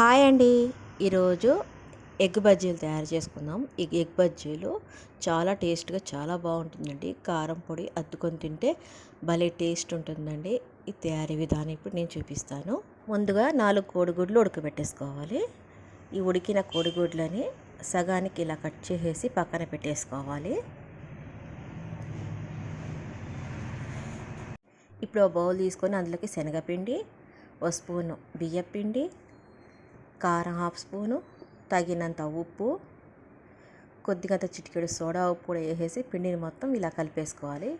Hi అండి. ఈరోజు egg బజ్జీలు తయారు చేసుకుందాం. ఈ ఎగ్ బజ్జీలు చాలా టేస్ట్గా చాలా బాగుంటుందండి. కారం పొడి అద్దుకొని తింటే భలే టేస్ట్ ఉంటుందండి. ఈ తయారీ విధానం ఇప్పుడు నేను చూపిస్తాను. ముందుగా 4 కోడిగుడ్లు ఉడకబెట్టేసుకోవాలి. ఈ ఉడికిన కోడిగుడ్లని సగానికి ఇలా కట్ చేసేసి పక్కన పెట్టేసుకోవాలి. ఇప్పుడు ఒక బౌల్ తీసుకొని అందులోకి శనగపిండి, ఒక స్పూను బియ్యపిండి, కారం హాఫ్ స్పూను, తగినంత ఉప్పు, కొద్దిగా చిటికెడు సోడా ఉప్పు కూడా వేసేసి పిండిని మొత్తం ఇలా కలిపేసుకోవాలి.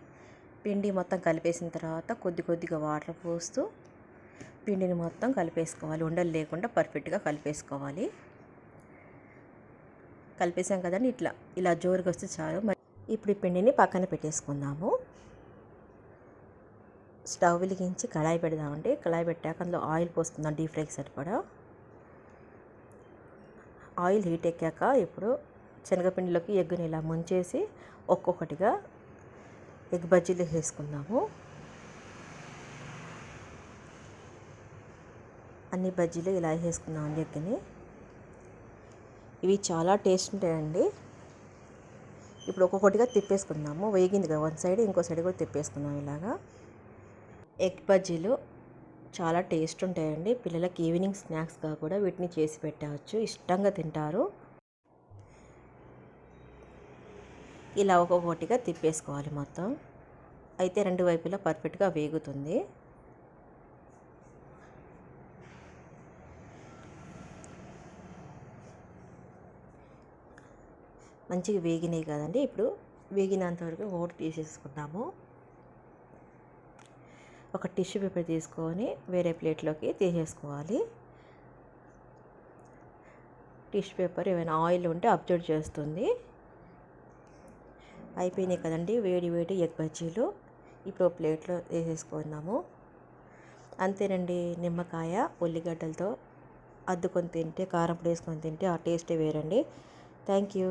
పిండి మొత్తం కలిపేసిన తర్వాత కొద్దిగా వాటర్ పోస్తూ పిండిని మొత్తం కలిపేసుకోవాలి. ఉండలు లేకుండా పర్ఫెక్ట్గా కలిపేసుకోవాలి. కలిపేసాం కదండి, ఇలా జోరుగా వస్తే చాలు. ఇప్పుడు ఈ పిండిని పక్కన పెట్టేసుకుందాము. స్టవ్ వెలిగించి కళాయి పెడదామండి. కళాయి పెట్టాక అందులో ఆయిల్ పోసుకుందాం, డీప్ ఫ్రైకి సరిపడా. ఆయిల్ హీట్ ఎక్కాక ఇప్పుడు శనగపిండిలోకి ఎగ్గుని ఇలా ముంచేసి ఒక్కొక్కటిగా ఎగ్ బజ్జీలు వేసుకుందాము. అన్ని బజ్జీలు ఇలా వేసుకుందామండి ఎగ్గుని. ఇవి చాలా టేస్ట్ ఉంటాయండి. ఇప్పుడు ఒక్కొక్కటిగా తిప్పేసుకుందాము. వేగింది కదా వన్ సైడ్, ఇంకో సైడ్ కూడా తిప్పేసుకుందాం. ఇలాగా ఎగ్ బజ్జీలు చాలా టేస్ట్ ఉంటాయండి. పిల్లలకి ఈవినింగ్ స్నాక్స్గా కూడా వీటిని చేసి పెట్టవచ్చు, ఇష్టంగా తింటారు. ఇలా ఒక్కొక్కటిగా తిప్పేసుకోవాలి మొత్తం. అయితే రెండు వైపులా పర్ఫెక్ట్గా వేగుతుంది. మంచిగా వేగినాయి కదండి. ఇప్పుడు వేగినంత వరకు ఓటు తీసేసుకుందాము. ఒక టిష్యూ పేపర్ తీసుకొని వేరే ప్లేట్లోకి తీసేసుకోవాలి. టిష్యూ పేపర్ ఏమైనా ఆయిల్ ఉంటే అబ్జర్వ్ చేస్తుంది. అయిపోయినాయి కదండి వేడి వేడి ఎగ్ బజ్జీలు. ఇప్పుడు ప్లేట్లో వేసేసుకుందాము. అంతేనండి. నిమ్మకాయ ఉల్లిగడ్డలతో అద్దుకొని తింటే, కారం పొడి వేసుకొని తింటే ఆ టేస్టే వేరండి. Thank you.